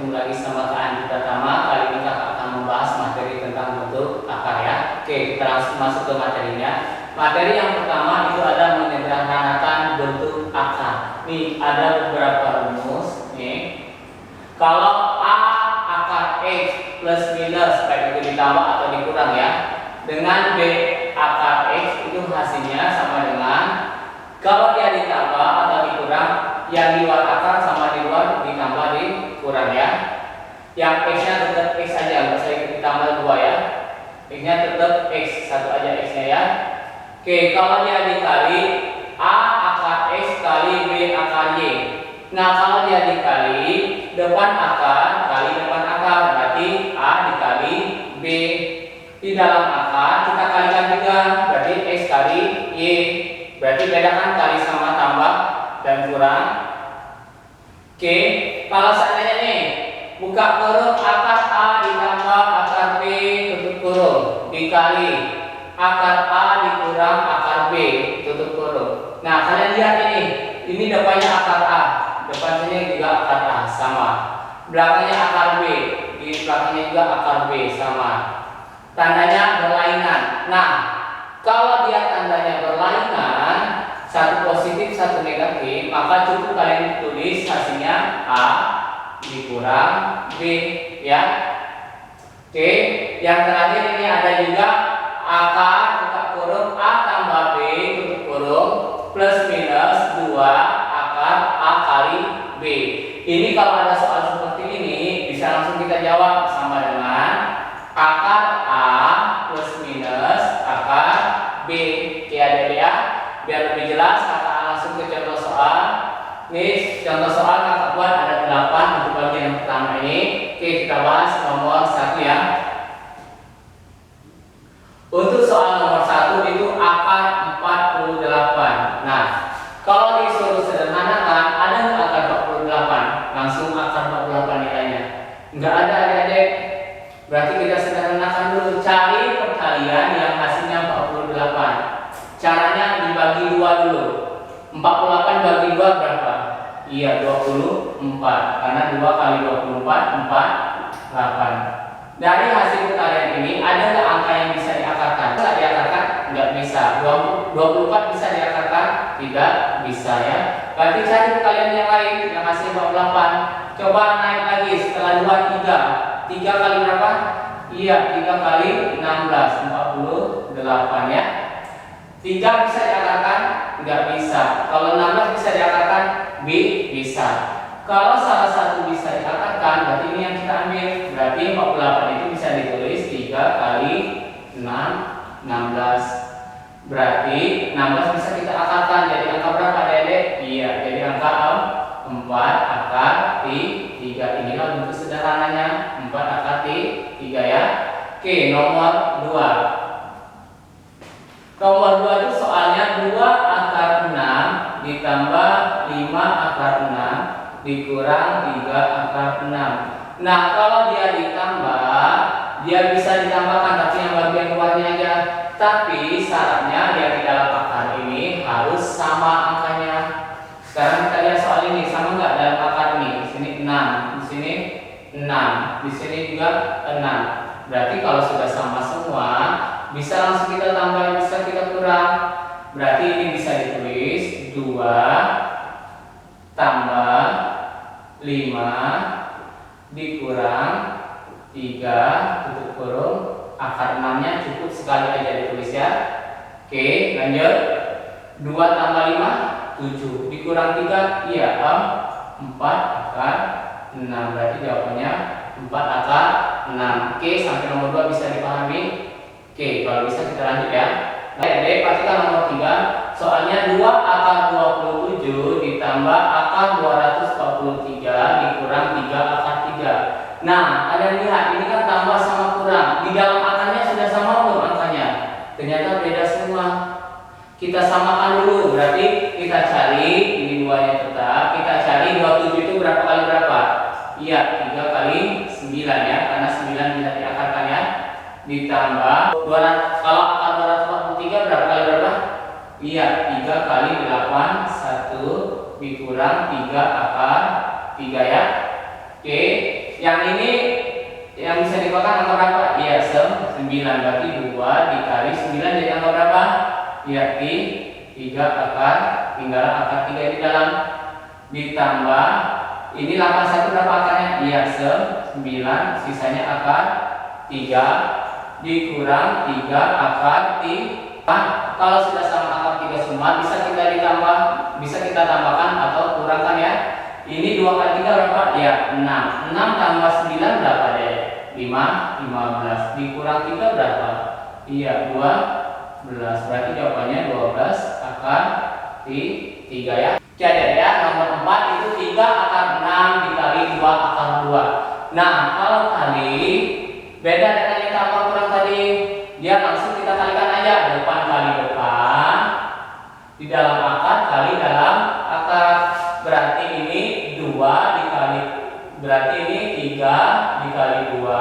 bertemu lagi sama Kak Andi Pratama. Kali ini kakak akan membahas materi tentang bentuk akar ya. Oke, kita langsung masuk ke materinya. Materi yang pertama itu ada menyederhanakan bentuk akar. Nih ada beberapa rumus. Nih, kalau A akar X plus minus baik itu ditambah atau dikurang ya, dengan B akar X itu hasilnya sama dengan kalau dia ditambah atau dikurang, yang di luar akar sama di luar ditambah dikurang ya. Yang X-nya tetap X aja, nggak usah ditambah 2 ya. X-nya tetap X, satu aja X-nya ya. Oke, kalau dia dikali A akar X kali B akar Y. Nah, kalau dia dikali depan akar kali depan akar, berarti A dikali B. Di dalam akar kita kalikan juga, berarti X kali Y. Berarti bedakan kali sama tambah dan kurang. Oke, kalau seandainya nih buka kurung akar A ditambah akar B tutup kurung dikali akar A dikurang akar B tutup kurung. Nah, kalian lihat ini depannya akar A, depan sini juga akar A sama. Belakangnya akar B, di belakangnya juga akar B sama. Tandanya berlainan. Nah, kalau dia tandanya berlainan, satu positif satu negatif, maka cukup kalian tulis hasilnya A dikurang B ya. Oke, yang terakhir ini ada juga akar buka kurung A tambah B tutup kurung plus minus 2 akar A kali B. Ini kalau ada soal seperti ini bisa langsung kita jawab sama dengan akar A plus minus akar B. Oke adik-adik ya, biar lebih jelas kakak langsung ke contoh soal. Nih contoh soal kakak buat ada 8 untuk bagian yang pertama ini. Oke, kita bahas nomor 1 ya. Untuk soal nomor 1 itu akar 48. Nah, kalau disuruh sederhanakan, ada nggak akar 48? Langsung akar 48 nilainya? Nggak ada adik-adik. Berarti kita sederhanakan dulu, cari perkalian yang hasilnya 48. Caranya dibagi 2 dulu. 48 bagi 2 berapa? Iya, 24. Karena 2 kali 24, 48. Dari hasil perkalian ini, ada nggak angka yang bisa diakarkan? Bisa diakarkan? Nggak bisa. 24 bisa diakarkan? Tidak bisa ya. Berarti cari perkalian yang lain yang hasil 48. Coba naik lagi setelah 2, 3. 3 kali berapa? Iya, 3 kali 16, 48 ya. 3 bisa diakarkan? Enggak bisa. Kalau 16 bisa diakarkan? Bisa. Kalau salah satu bisa diakarkan, berarti ini yang kita ambil. Berarti 48 itu bisa ditulis 3 kali 6, 16. Berarti 16 bisa kita akarkan. Jadi angka berapa adik-adik? Iya, jadi angka 4 akar 3. Inilah bentuk sederhananya 4 akar 3 ya. Oke, nomor 2. Nomor 2 itu soalnya 2 akar 6 ditambah 5 akar 6 dikurang 3 akar 6. Nah, kalau dia ditambah, dia bisa ditambahkan tapi yang bagian luarnya aja. Tapi syaratnya dia di dalam akar ini harus sama angkanya. Sekarang kita lihat soal ini, sama nggak dalam akar ini? Di sini 6, di sini 6, di sini juga 6. Berarti kalau sudah sama semua, bisa langsung kita tambah, bisa kita kurang. Berarti ini bisa ditulis 2 tambah 5 dikurang 3 tutup kurung akar 6-nya cukup sekali aja ditulis ya. Oke, lanjut. 2 tambah 5 7 dikurang 3 iya 4 akar 6. Berarti jawabannya 4 akar 6. Oke, sampai nomor 2 bisa dipahami. Oke, kalau bisa kita lanjut ya. Adik, perhatikan nomor 3. Soalnya 2 akar 27 ditambah akar 243 dikurang 3 akar 3. Nah, ada lihat, ini kan tambah sama kurang. Di dalam akarnya sudah sama belum angkanya? Ternyata beda semua. Kita samakan dulu, berarti kita cari, ini 2-nya tetap. Kita cari 27 itu berapa kali berapa? Iya, 3 kali 9 ya, karena 9 bisa diakarkan ya. Ditambah 200, kalau akar 243 berapa kali berapa? Iya, 3 kali 8 1 dikurang 3 akar 3 ya. Oke, yang ini yang bisa dikeluarkan angka berapa? Iya, 9. Berarti 2 dikali 9 jadi angka berapa? Iya, 3 akar, tinggal akar 3 di dalam. Ditambah ini 81 berapa akarnya? Iya, 9, sisanya akar 3 dikurang 3 akar 3. Kalau sudah sama akar 3 semua bisa kita tambahkan atau kurangkan ya. Ini 2 kali 3 berapa? Ya, 6. 6 tambah 9 berapa deh? 15. Dikurang 3 berapa? Iya, 12. Berarti jawabannya 12 akar 3 ya. Jadi ya, nomor 4 itu 3 akar 6 dikali 2 akar 2. Nah, kalau kali beda dengan yang tambah kurang tadi. Dia langsung kita kalikan aja, depan kali depan di dalam akar kali dalam akar. Berarti ini 2 dikali, berarti ini 3 dikali 2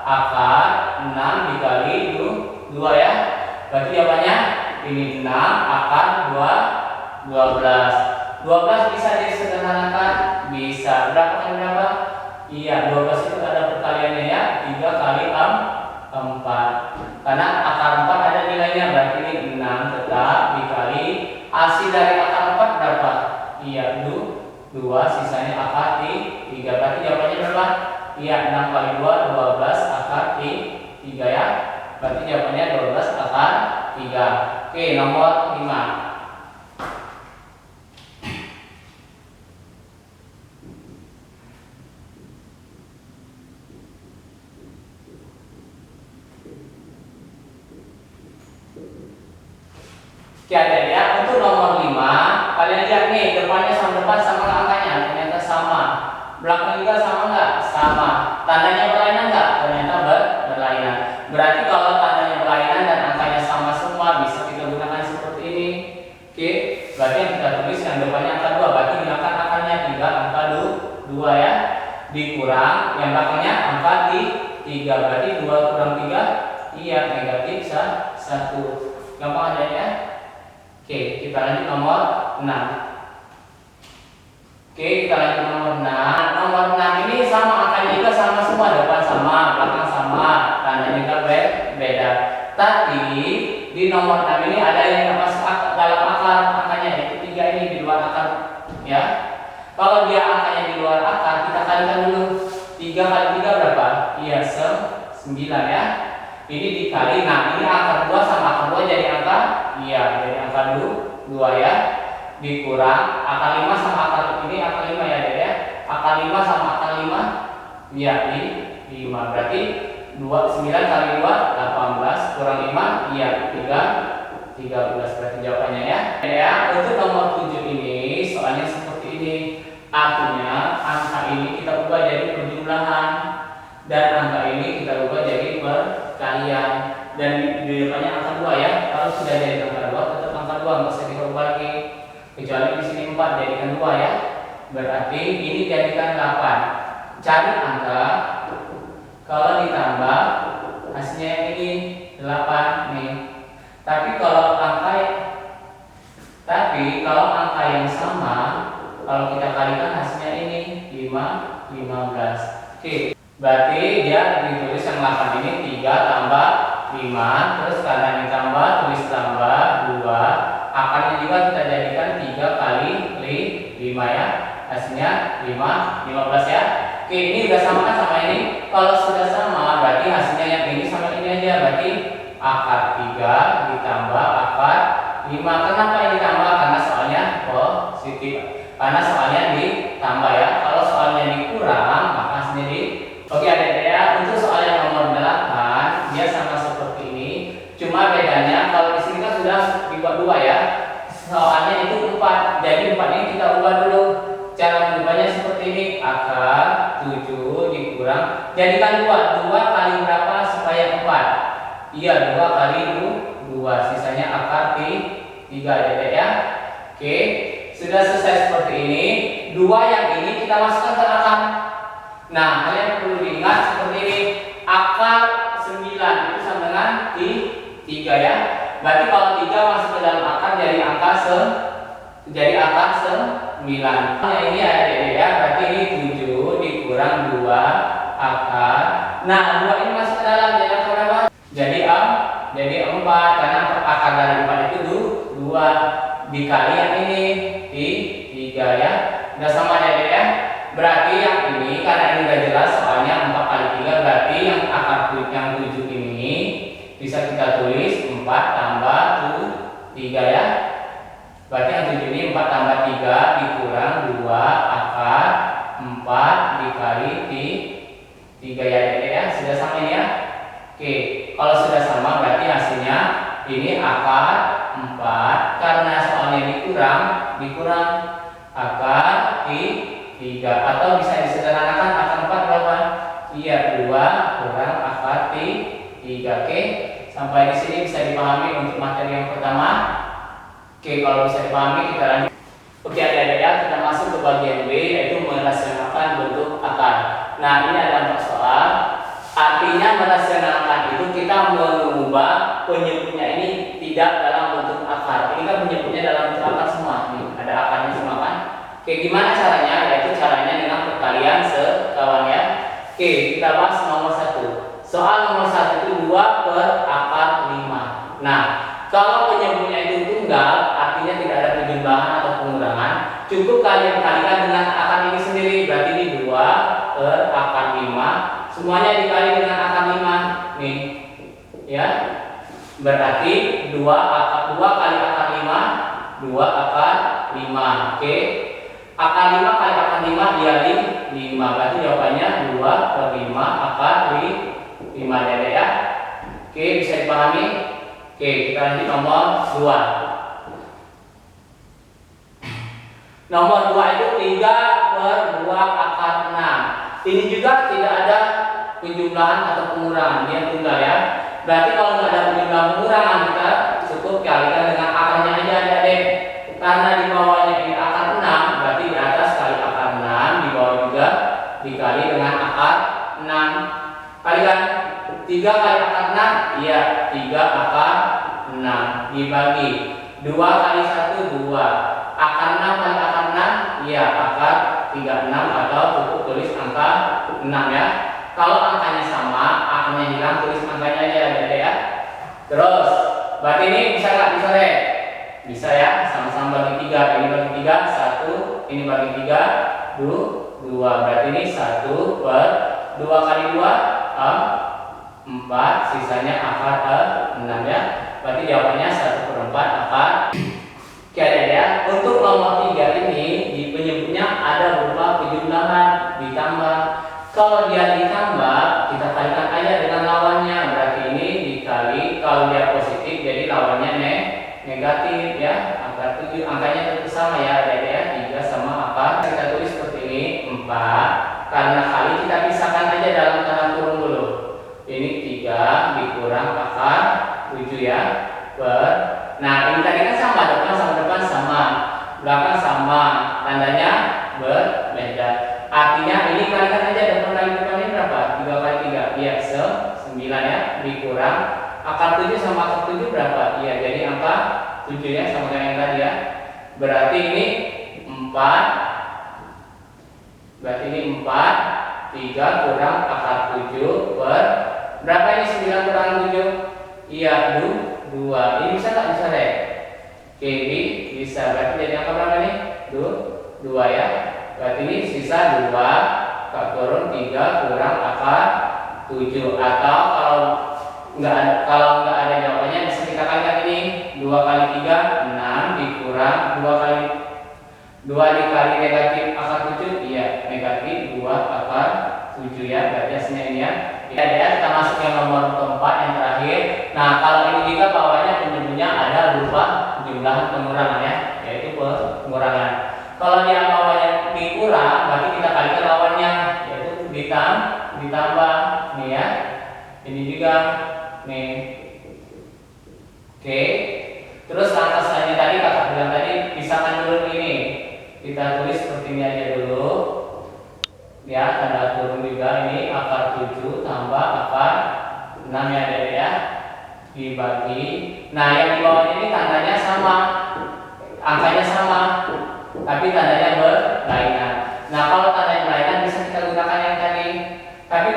akar 6 dikali 2 ya. Berarti jawabannya ini 6 akar 12. 12 bisa disederhanakan, bisa berapa kali berapa? Iya, 12 itu ada perkaliannya ya, 3 kali 4. Karena akar 4 ada nilainya, berarti ini 6 tetap dikali hasil dari akar 4 berapa? Iya, 2, sisanya akar 3. Berarti jawabannya berapa? Iya, 6 kali 2, 12 akar 3 ya. Berarti jawabannya 12 akar 3. Oke, nomor 5. Oke, ada ya. Untuk nomor 5, kalian lihat nih, depannya sama depan sama angkanya, ternyata sama. Belakang juga sama nggak? Sama. Tandanya berlainan nggak? Ternyata berlainan. Berarti kalau tandanya berlainan dan angkanya sama semua, bisa kita gunakan seperti ini. Oke, berarti yang kita tulis yang depannya angka 2, berarti gunakan angkanya 3, angka 2 ya. Dikurang yang belakangnya angka 3, berarti 2 kurang 3, iya negatif 1. Gampang aja ya. Oke, kita lanjut nomor 6. Oke, kita lanjut nomor 6. Nomor 6 ini sama angkanya juga sama semua, depan sama, belakang sama, tandanya juga beda. Tapi di nomor 6 ini ada yang masuk dalam akar, angkanya yaitu 3 ini di luar akar ya. Kalau dia angkanya di luar akar, kita kalikan dulu. 3 kali 3 berapa? Iya, 9 ya. Ini dikali, nah ini akar 2 sama akar 2 jadi angka, iya jadi angka 2 ya. Dikurang akar 5 sama akar ini akar 5 ya deh ya. Akar 5 sama akar 5, iya 5. Berarti 9 kali 2 18 kurang 5, iya 13. Berarti jawabannya ya. Ya, untuk nomor 7 ini soalnya seperti ini. Artinya angka ini kita ubah jadi perjumlahan dan angka ini kita ubah jadi perkalian, dan di depannya angka 2 ya. Kalau sudah jadi angka 2 tetap angka 2, nggak usah kita ubah lagi. Kecuali di sini 4 jadikan 2 ya. Berarti ini jadikan 8. Cari angka kalau ditambah hasilnya yang ini 8 nih. Tapi kalau angka yang sama, kalau kita kalikan hasilnya ini 15. Oke. Berarti dia ditulis yang 8 ini 3 tambah 5, terus karena ditambah tulis tambah 2. Akarnya juga kita jadikan 3 kali 5 ya. Hasilnya 15 ya. Oke, ini udah sama kan sama ini? Kalau sudah sama berarti hasilnya yang ini sama ini aja. Berarti akar 3 ditambah akar 5. Kenapa ini tambah? Karena soalnya positif. Karena soalnya ditambah ya. Kalau soalnya dikurang maka hasilnya Oke adik-adik ya, untuk soal yang nomor 8 dia sama seperti ini. Cuma bedanya kalau di sini kan sudah dibuat 2 ya. Soalnya itu 4. Jadi 4 ini kita ubah dulu. Cara mengubahnya seperti ini. Akar 7 dikurang, jadikan 2. 2 kali berapa supaya 4? Iya, 2 kali 2. Sisanya akar 3 adik-adik ya. Oke, sudah selesai seperti ini. 2 yang ini kita masukkan ke akar. Nah, kalian perlu diingat seperti ini. Akar 9 itu sama dengan 3 ya. Berarti kalau 3 masuk ke dalam akar jadi akar 9. Nah, ini adik-adik ya. Berarti ini 7 dikurang 2 akar. Nah, 2 ini masuk ke dalam jadi akar berapa? Jadi 4 karena akar dari 4 itu 2 dikali yang ini di 3 ya. Udah sama ya, ya. Berarti yang ini karena ini udah jelas soalnya 4 kali 3 berarti yang akar yang 7 ini bisa kita tulis 4 tambah 3 ya. Berarti yang 7 ini 4 tambah 3 dikurang 2 akar 4 dikali 3 ya, ya. Sudah sama ini ya. Oke, kalau sudah sama berarti hasilnya ini akar 4 karena soalnya dikurang akar 3 atau bisa disederhanakan akar 4 berapa? Iya, 2 kurang akar 3. Oke, sampai di sini bisa dipahami untuk materi yang pertama. Oke, kalau bisa dipahami kita lanjut. Oke, adik-adik ya, kita masuk ke bagian B yaitu merasionalkan bentuk akar. Nah, ini ada 4 soal. Artinya merasionalkan itu kita mengubah penyebutnya ini tidak dalam bentuk akar. Ini kan penyebutnya dalam bentuk akar semua. Nih, ada akarnya semua kan? Oke, gimana caranya? Yaitu caranya dengan perkalian sekawan ya. Oke, kita bahas nomor 1. Soal nomor 1 itu 2 per akar 5. Nah, kalau penyebutnya itu tunggal, artinya tidak ada penjumlahan atau pengurangan, cukup kalian kalikan dengan akar ini sendiri. Berarti ini 2 per akar 5. Semuanya dikali dengan akar 5. Nih. Ya. Berarti 2 kali akar 5, 2 akar 5. Oke. Akar 5 kali akar 5 dia 5. Berarti jawabannya 2 per 5 akar 5 ya. Oke, bisa dipahami? Oke, kita lanjut nomor 2. Nomor 2 itu 3 per 2 akar 6. Ini juga tidak ada penjumlahan atau pengurangan, dia tunggal ya. Berarti kalau nggak ada penjumlahan pengurangan kita cukup kalikan dengan akarnya aja adik-adik. Karena di bawahnya ini akar 6, berarti di atas kali akar 6, di bawah juga dikali dengan akar 6. Kalikan 3 kali akar 6, iya 3 akar 6 dibagi 2 kali 1 2. Akar 6 kali akar 6, iya akar 36 atau cukup tulis angka 6 ya. Kalau angkanya sama, akarnya hilang, tulis angkanya aja ya. Terus, berarti ini bisa nggak disore? Bisa ya, sama-sama bagi 3. Ini bagi 3, 1. Ini bagi 3, 2. Berarti ini 1 per 2 kali 2, 4. Sisanya akar 6 ya. Berarti jawabannya 1 per 4 akar. Oke ya. Untuk nomor 3 ini di penyebutnya ada berupa penjumlahan ditambah. Kalau dia ditambah, kita kalikan aja dengan lawannya. Berarti ini dikali, kalau dia positif jadi lawannya negatif ya. Akar 7, angkanya tetap sama ya, ya. 3 sama akar. Kita tulis seperti ini 4. Karena kali kita pisahkan aja dalam tanda kurung dulu. Ini 3 dikurang akar 7 ya. Nah, ini tadi kan sama, depan sama depan sama, belakang sama, tandanya berbeda. Artinya ini kalikan aja depan kali depan ini berapa? 3 kali 3, iya 9 ya, dikurang akar 7 sama akar 7 berapa? Iya, jadi angka 7 ya, sama dengan yang tadi ya. Berarti ini 4. Berarti ini 4, 3 kurang akar 7 per berapa ini 9 kurang 7? Iya, 2. Ini bisa nggak? Bisa deh. Oke, ini bisa. Berarti jadi angka berapa nih? 2 ya. Berarti ini sisa 2 tak turun 3 kurang akar 7. Atau kalau nggak ada jawabannya bisa kita kalikan ini 2 kali 3 6 dikurang 2 dikali negatif akar 7, iya negatif 2 akar 7 ya. Berarti hasilnya ini ya. Ya, kita masuk yang nomor keempat yang terakhir. Nah, kalau ini juga bawahnya penyebutnya ada berupa jumlah pengurangan ya, yaitu pengurangan. Kalau dia bawahnya dikurang, berarti kita kalikan lawannya, yaitu ditambah nih ya. Ini juga nih. Oke. Terus langkah selanjutnya tadi kakak bilang tadi pisahkan dulu ini. Kita tulis seperti ini aja dulu. Ya, tanda kurung juga ini akar 7 tambah akar 6 ya Dede ya. Dibagi. Nah, yang di bawah ini tandanya sama. Angkanya sama. Tapi tandanya berlainan. Nah, kalau tandanya berlainan bisa kita gunakan yang tadi. Tapi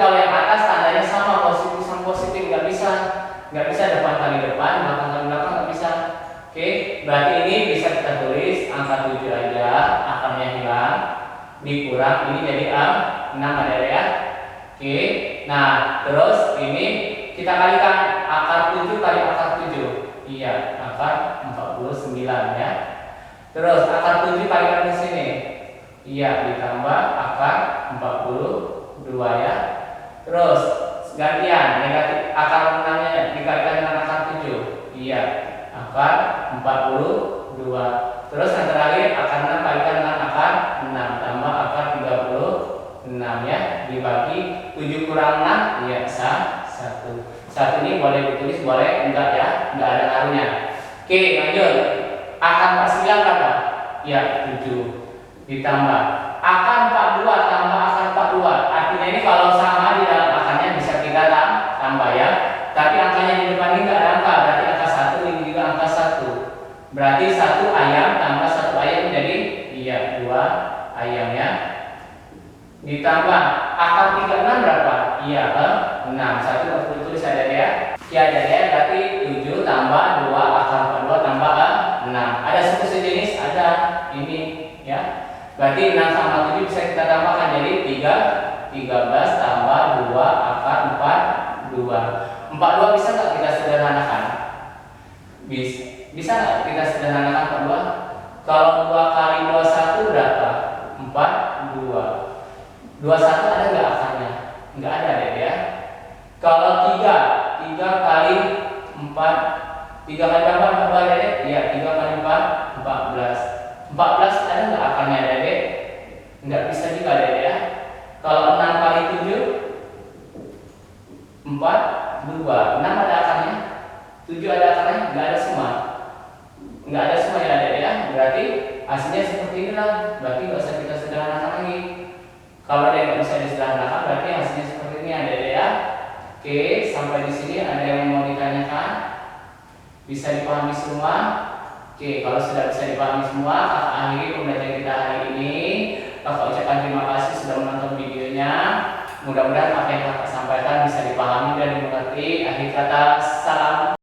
ini jadi 6 ada ya. Oke. Nah, terus ini kita kalikan akar 7 kali akar 7. Iya, akar 49 ya. Terus akar 7 kalikan di sini. Iya, ditambah akar 42 ya. Terus gantian negatif akar 6-nya dikalikan dengan akar 7. Iya, akar 42. Terus yang terakhir akar 6 kalikan dengan akar 6 tambah akar 36 ya, dibagi 7 kurang 6 ya 1. 1 ini boleh ditulis boleh enggak ya, enggak ada ngaruhnya. Oke, lanjut. Akar 49 berapa? Ya 7 ditambah akar 42 tambah akar 42. Artinya ini kalau sama di dalam akarnya bisa kita tambah ya. Tapi angkanya di depan ini enggak ada angka, berarti angka 1 ini juga angka 1. Berarti 1 ayam tambah 1 ayam jadi iya 2 ayam ya. Ditambah akar 36 berapa? Iya 6. 1 harus ditulis ada ya. Ya ada ya, berarti 7 tambah 2 akar 42 tambah 6. Ada suku sejenis? Ada ini ya. Berarti 6 sama 7 bisa kita tambahkan jadi 13 tambah 2 akar 42. 42 bisa nggak kita sederhanakan? Bisa nggak kita sederhanakan 42? Kalau 2 kali 21 berapa? 42. 21 ada nggak akarnya? Nggak ada deh ya. Kalau 3 kali 4, 3 kali berapa? 4 ada deh? Iya, 3 kali 4, 14. 14 ada nggak akarnya ada deh? Nggak bisa juga deh ya. Kalau 6 kali 7, 42. 6 ada akarnya? 7 ada akarnya? Nggak ada semua. Nggak ada semua ya deh ya. Berarti hasilnya seperti inilah. Berarti nggak usah kita sederhanakan lagi. Kalau ada yang nggak bisa disederhanakan, berarti hasilnya seperti ini ada ya. Oke, sampai di sini ada yang mau ditanyakan? Bisa dipahami semua? Oke, kalau sudah bisa dipahami semua, kakak akhiri pembelajaran kita hari ini. Kakak ucapkan terima kasih sudah menonton videonya. Mudah-mudahan apa yang kakak sampaikan bisa dipahami dan dimengerti. Akhir kata,